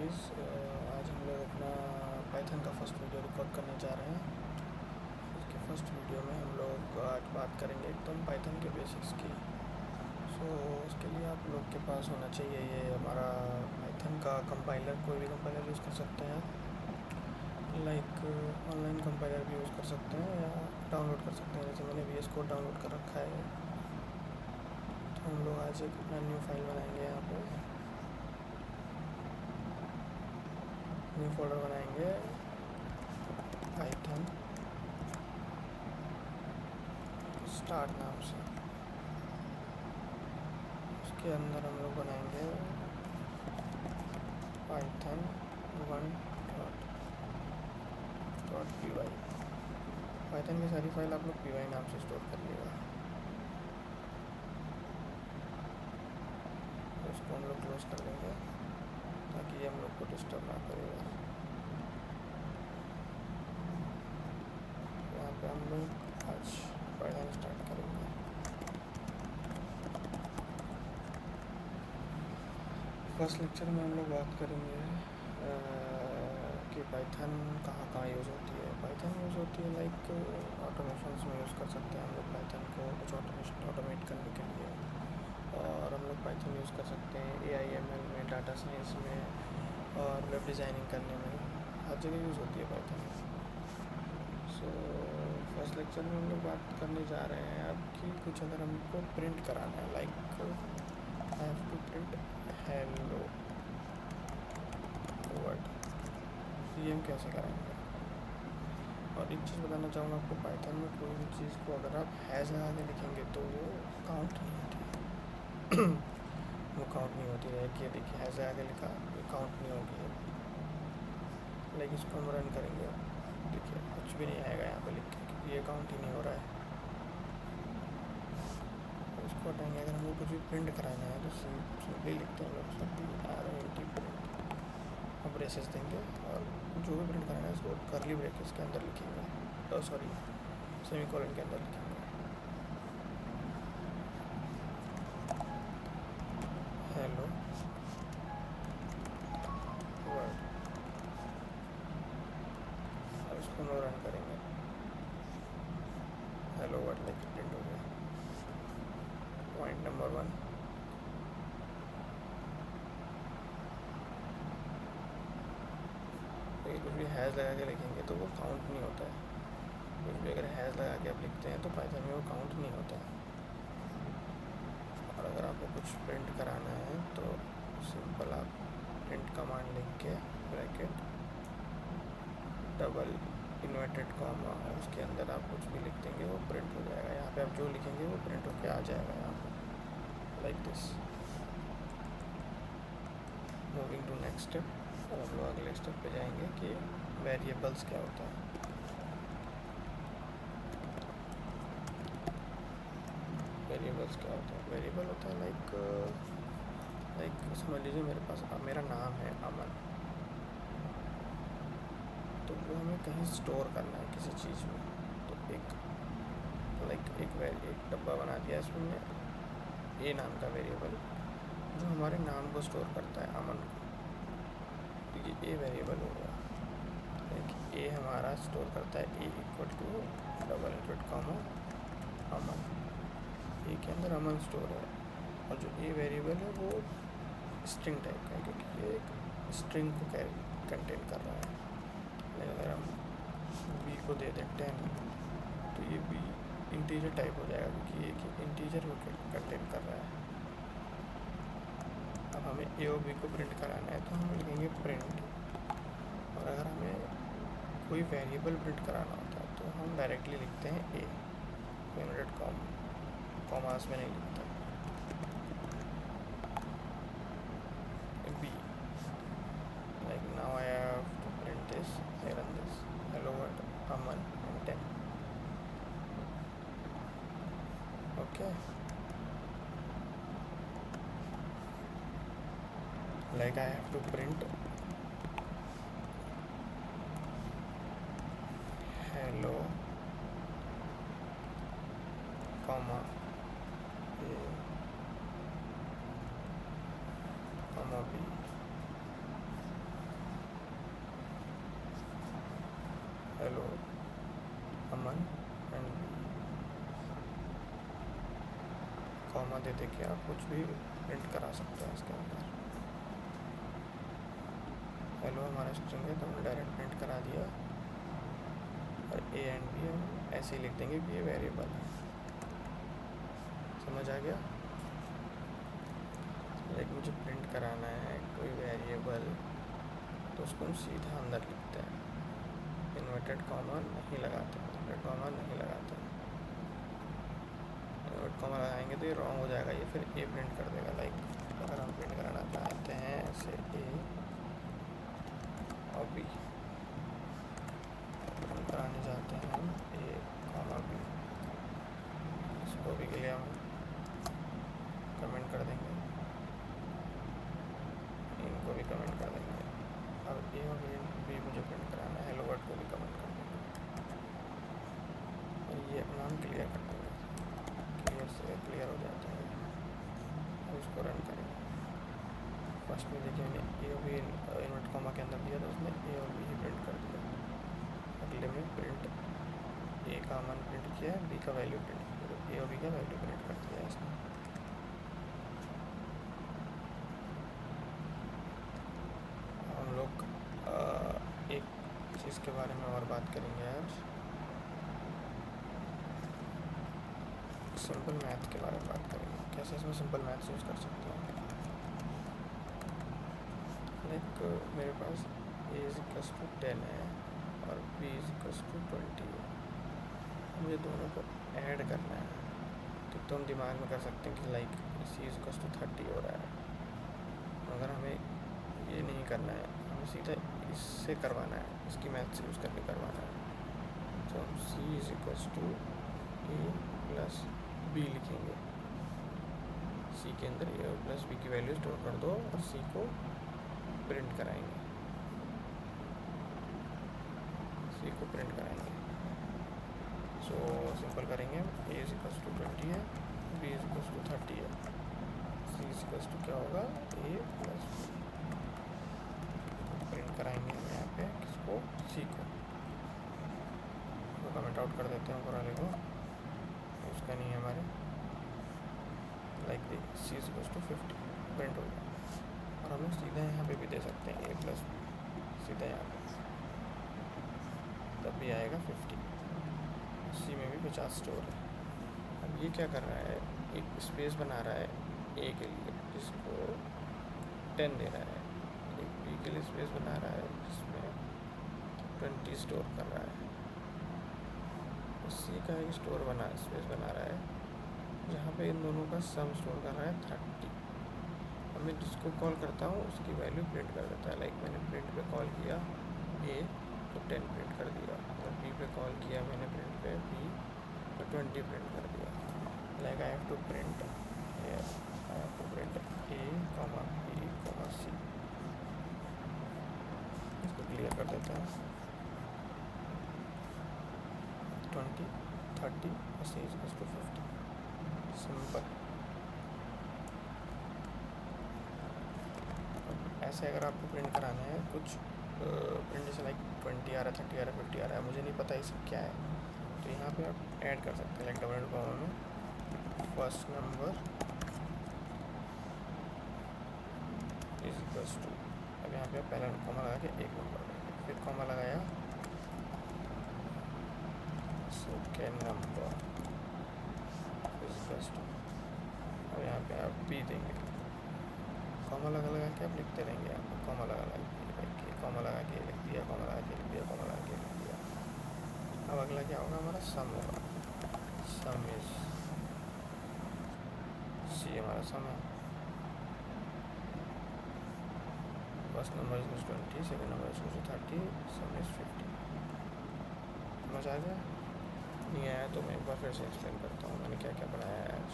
Guys, आज हम लोग अपना पाइथन का फर्स्ट वीडियो रिकॉर्ड करने जा रहे हैं। इसके फर्स्ट वीडियो में हम लोग आज बात करेंगे एकदम पाइथन के बेसिक्स की। उसके लिए आप लोग के पास होना चाहिए ये हमारा पाइथन का कंपाइलर। कोई भी कंपाइलर यूज़ कर सकते हैं, लाइक ऑनलाइन कंपाइलर भी यूज़ कर सकते हैं या डाउनलोड कर सकते हैं। जैसे मैंने VS कोड डाउनलोड कर रखा है, तो हम लोग आज एक अपना न्यू फाइल बनाएंगे। यहाँ पे न्यू फोल्डर बनाएंगे पाइथन स्टार्ट नाम से। उसके अंदर हम लोग बनाएंगे पाइथन 1.py। पाइथन की सारी फाइल आप लोग py नाम से स्टोर कर लिएगा। तो इसको हम लोग क्लोज कर देंगे ताकि ये हम लोग को डिस्टर्ब ना करेगा। यहाँ पे हम लोग आज पाइथन स्टार्ट करेंगे। फर्स्ट लेक्चर में हम लोग बात करेंगे कि पाइथन कहाँ यूज़ होती है। पाइथन यूज़ होती है लाइक ऑटोमेशंस में यूज़ कर सकते हैं हम लोग पाइथन को कुछ ऑटोमेट करने के लिए। और हम लोग पाइथन यूज़ कर सकते हैं AI/ML में, डाटा साइंस में और वेब डिज़ाइनिंग करने में। हर जगह यूज़ होती है पाइथन। फर्स्ट लेक्चर में हम लोग बात करने जा रहे हैं अब कि कुछ अगर हमको प्रिंट कराना है, like I have to print hello word, ये हम कैसे करेंगे। और एक चीज़ बताना चाहूँगा आपको, पाइथन में कोई भी चीज़ को अगर आप हैज़ लगा के लिखेंगे तो वो काउंट नहीं होती वो काउंट नहीं होती है कि देखिए हैज़ लगा के लिखा, ये काउंट नहीं होगी। लाइक इसको हम रन करेंगे, देखिए कुछ भी नहीं आएगा यहाँ पे लिख के, क्योंकि ये काउंट ही नहीं हो रहा है। इसको हटाएंगे। अगर हमको कुछ भी प्रिंट कराना है तो सिंपली लिखते हैं लोग सिंपली प्रिंट, हम ब्रेसेस देंगे और जो भी प्रिंट कराना है इसको करली ब्रैकेट्स के अंदर लिखेंगे, सॉरी सेमीकोलन के अंदर लिखेंगे हेलो वर्ड। और इसको हम रन करेंगे, हेलो वर्ड लाइक प्रिंट हो गया। पॉइंट नंबर 1, कुछ भी हैज़ लगा के लिखेंगे तो वो काउंट नहीं होता है। कुछ भी अगर हैज़ लगा के आप लिखते हैं तो पाइथन में वो काउंट नहीं होता है। और अगर आपको कुछ प्रिंट कराना है तो सिंपल आप प्रिंट कमांड लिख के ब्रैकेट डबल इन्वर्टेड कॉमा, उसके अंदर आप कुछ भी लिख देंगे वो प्रिंट हो जाएगा। यहाँ पे आप जो लिखेंगे वो प्रिंट होके आ जाएगा यहाँ पे, like this. Moving to next step. अब हम लोग अगले स्टेप पे जाएंगे कि वेरिएबल्स क्या होता है। वेरिएबल्स क्या होता है? वेरिएबल होता है लाइक समझ लीजिए मेरे पास मेरा नाम है अमन, तो वो हमें कहीं स्टोर करना है किसी चीज़ में। तो एक डब्बा बना दिया इसमें मैंने ए नाम का वेरिएबल, जो हमारे नाम को स्टोर करता है अमन को। तो ये ए वेरिएबल हो गया। लाइक ए हमारा स्टोर करता है A equal to double inverted comma Aman. A के अंदर अमन स्टोर है, और जो ए वेरिएबल है वो स्ट्रिंग टाइप का है, क्योंकि ये एक स्ट्रिंग को कंटेन कर रहा है। अगर हम बी को दे दें 10 तो ये बी इंटीजर टाइप हो जाएगा, क्योंकि ये एक इंटीजर को कंटेन कर रहा है। अब हमें ए और बी को प्रिंट कराना है तो हम लिखेंगे प्रिंट। और अगर हमें कोई वेरिएबल प्रिंट कराना होता है तो हम डायरेक्टली लिखते हैं ए, इन्वर्टेड कॉमास में नहीं लिखते। B, like now I have to print this, I run this, hello word Aman and 10। Okay, like I have to print hello comma a comma b comma दे के आप कुछ भी प्रिंट करा सकते हैं इसके अंदर। हेलो हमारा स्ट्रिंग है तो हमने डायरेक्ट प्रिंट करा दिया, और ए एंड बी हम ऐसे ही लिख देंगे कि ये वेरिएबल है। समझ आ गया? लाइक मुझे प्रिंट कराना है कोई वेरिएबल, तो उसको हम सीधा अंदर लिखते हैं, इन्वर्टेड कॉमा नहीं लगाते, इन्वर्टेड कॉमा नहीं लगाते। इन्वर्टेड कॉमा लगाएंगे तो ये रॉन्ग हो जाएगा, ये फिर ए प्रिंट कर देगा। लाइक अगर हम प्रिंट कराना चाहते हैं ऐसे ए और बी, हम कराने चाहते हैं हम ए कॉमा बी, इसको भी के लिए हम कमेंट कर देंगे, इनको भी कमेंट कर देंगे। अब ए और बी मुझे प्रिंट कराना है, हेलो वर्ड को भी कमेंट कर देंगे, और ये नाम क्लियर कर देंगे, क्लियर से क्लियर हो जाता है। अब इसको रन करेंगे। फर्स्ट में देखिए मैंने ए और बी इन्वर्ट कॉमा के अंदर दिया, तो उसने ए और बी ही प्रिंट कर दिया। अगले में प्रिंट ए का मान प्रिंट किया है, बी का वैल्यू प्रिंट किया, तो ए और बी का वैल्यू प्रिंट कर दिया है इसने। हम लोग एक चीज़ के बारे में और बात करेंगे आज, सिंपल मैथ के बारे में बात करेंगे, कैसे इसमें सिंपल मैथ यूज़ कर सकते हैं। लाइक मेरे पास ए इज इक्वल्स टू 10 है और बी इज इक्वल्स टू 20 है, मुझे दोनों को ऐड करना है। तो हम दिमाग में कर सकते हैं कि like C is equals to 30 हो रहा है, मगर हमें ये नहीं करना है, हमें सीधा इससे करवाना है, इसकी मैथ से यूज़ करके करवाना है। तो हम C is equals to A plus B लिखेंगे, सी के अंदर ए प्लस बी की वैल्यू स्टोर कर दो और सी को प्रिंट कराएंगे, सी को प्रिंट कराएंगे। सो सिंपल करेंगे, ए इज इक्वल्स टू 20 है, बी इज इक्वल्स टू 30 है, सी इज इक्वल्स टू क्या होगा ए प्लस बी। प्रिंट कराएंगे हम यहाँ पे किसको, सी को। तो कमेंट आउट कर देते हैं पूरा को, उसका नहीं है हमारे। Like the C is equals to 50 print हो गया, और हम सीधा यहाँ पे भी दे सकते हैं ए प्लस बी, सीधा यहाँ पे, तब भी आएगा 50। सी में भी 50 स्टोर है। अब ये क्या कर रहा है, एक स्पेस बना रहा है ए के लिए जिसको 10 दे रहा है, एक बी के लिए स्पेस बना रहा है जिसमें 20 स्टोर कर रहा है, सी का एक स्टोर स्पेस बना रहा है जहाँ पे इन दोनों का सम स्टोर कर रहा है 30। अब मैं जिसको कॉल करता हूँ उसकी वैल्यू प्रिंट कर देता है। लाइक मैंने प्रिंट पे कॉल किया ए तो 10 प्रिंट कर दिया, और बी पे कॉल किया मैंने प्रिंट पे बी तो 20 प्रिंट कर दिया। Like I have to print A comma B comma C, इसको क्लियर कर देता है। 20 30 और C is equals to 50, simple. ऐसे अगर आपको प्रिंट कराना है कुछ प्रिंट, जैसे लाइक 20 आ रहा है, 30 आ रहा है, 50 आ रहा है, मुझे नहीं पता ये सब क्या है, तो यहाँ पे आप ऐड कर सकते हैं। लाइक डबल कॉमा में first number is equals to, अब यहाँ पे आप पहला कॉमा लगा के एक नंबर लगाएंगे, फिर कॉमा लगाया second number is equals to, अब यहाँ पे आप बी देंगे, कॉमा लगा के आप लिखते रहेंगे, आपको कॉमा लगा के कॉमा लगा के लिख दिया, कॉमा लगा के लिख दिया, कॉमा लगा के लिख दिया। अब अगला क्या होगा, हमारा सम होगा, सम इज सी, हमारा सम है। First number is 20, second number is 30, some is 50। समझ आ गया? नहीं आया तो मैं एक बार फिर से एक्सप्लेन करता हूँ मैंने क्या क्या पढ़ाया है आज।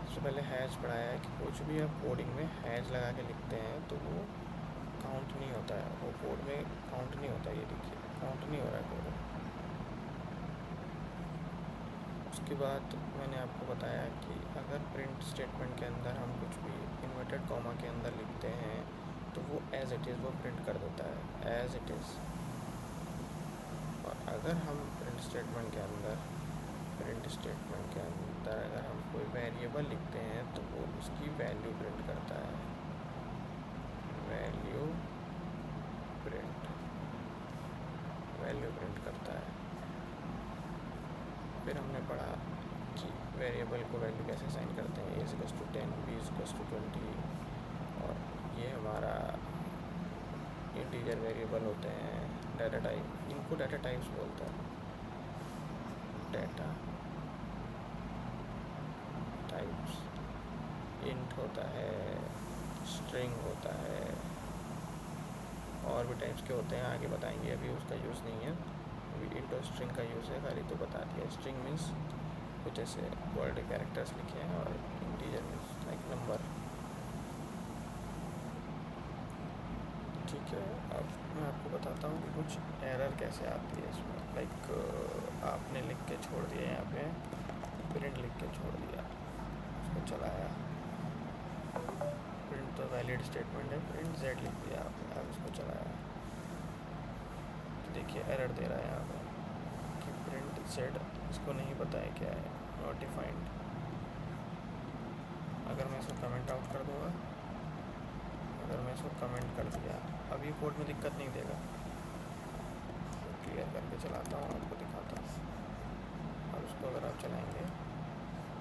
सबसे पहले हैज पढ़ाया है कि कुछ भी आप कोडिंग में हैज लगा के लिखते हैं तो वो काउंट नहीं होता है, वो कोड में काउंट नहीं होता। ये देखिए काउंट नहीं हो रहा है कोड में। उसके बाद मैंने आपको बताया कि अगर प्रिंट स्टेटमेंट के अंदर हम कुछ भी इन्वर्टेड कॉमा के अंदर लिखते हैं तो वो एज इट इज़ वो प्रिंट कर देता है एज इट इज़। और अगर हम प्रिंट स्टेटमेंट के अंदर प्रिंट स्टेटमेंट के अंदर अगर हम कोई वेरिएबल लिखते हैं तो वो उसकी वैल्यू प्रिंट करता है, वैल्यू प्रिंट करता है। फिर हमने पढ़ा कि वेरिएबल को वैल्यू कैसे असाइन करते हैं, a = 10, b = 20, और ये हमारा इंटीजर वेरिएबल होते हैं डाटा टाइप, इनको डाटा टाइप्स बोलते हैं। डाटा टाइप्स इंट होता है, स्ट्रिंग होता है, और भी टाइप्स के होते हैं, आगे बताएंगे, अभी उसका यूज़ नहीं है, अभी इंट और स्ट्रिंग का यूज़ है, खाली तो बता दिया। स्ट्रिंग मीन्स कुछ ऐसे वर्ड कैरेक्टर्स लिखे हैं, और इंटीजर मीन्स लाइक नंबर। ठीक है, अब मैं आपको बताता हूँ कि कुछ एरर कैसे आती है इसमें। लाइक आपने लिख के छोड़ दिया, यहाँ पे प्रिंट लिख के छोड़ दिया, उसको चलाया, प्रिंट तो वैलिड स्टेटमेंट है, प्रिंट z लिख दिया आपने, अब इसको चलाया तो देखिए एरर दे रहा है यहाँ पे कि प्रिंट z, इसको नहीं पता है क्या है, नॉट डिफाइंड। अगर मैं इसको कमेंट आउट कर दूँगा, अगर मैं इसको कमेंट कर दिया, अब ये कोड में दिक्कत नहीं देगा, तो क्लियर करके चलाता हूँ, आपको दिखाता हूँ। अब इसको अगर आप चलाएँगे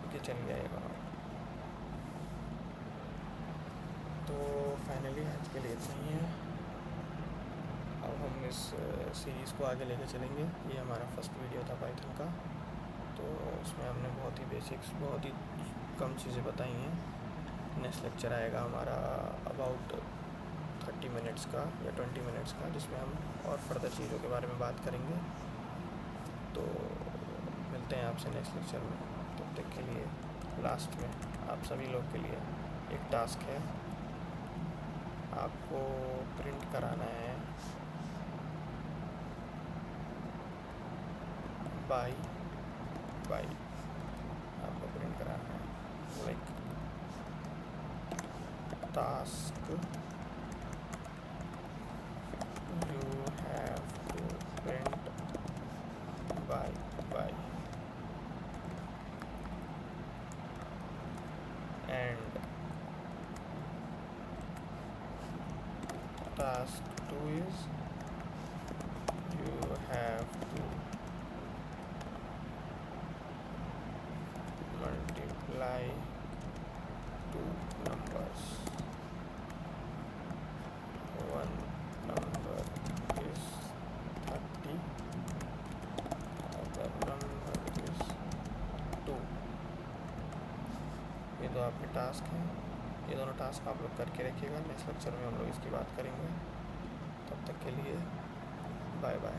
तो ये चल जाएगा। तो फाइनली आज के लिए इतना ही है। अब हम इस सीरीज़ को आगे लेके चलेंगे। ये हमारा फर्स्ट वीडियो था पाइथन का, तो इसमें हमने बहुत ही बेसिक्स, बहुत ही कम चीज़ें बताई हैं। नेक्स्ट लेक्चर आएगा हमारा अबाउट 30 मिनट्स का या 20 मिनट्स का, जिसमें हम और फर्दर चीज़ों के बारे में बात करेंगे। तो मिलते हैं आपसे नेक्स्ट लेक्चर में। तब तक के लिए लास्ट में आप सभी लोग के लिए एक टास्क है, आपको प्रिंट कराना है बाय आपको प्रिंट कराना है, like task you have to print bye and task 2 is you have to multiply two numbers. One number is 30, other number is 2। ये दो आपके टास्क हैं, ये दोनों टास्क आप लोग करके रखिएगा। नेक्स्ट लेक्चर में हम लोग इसकी बात करेंगे। तब तक के लिए बाय बाय।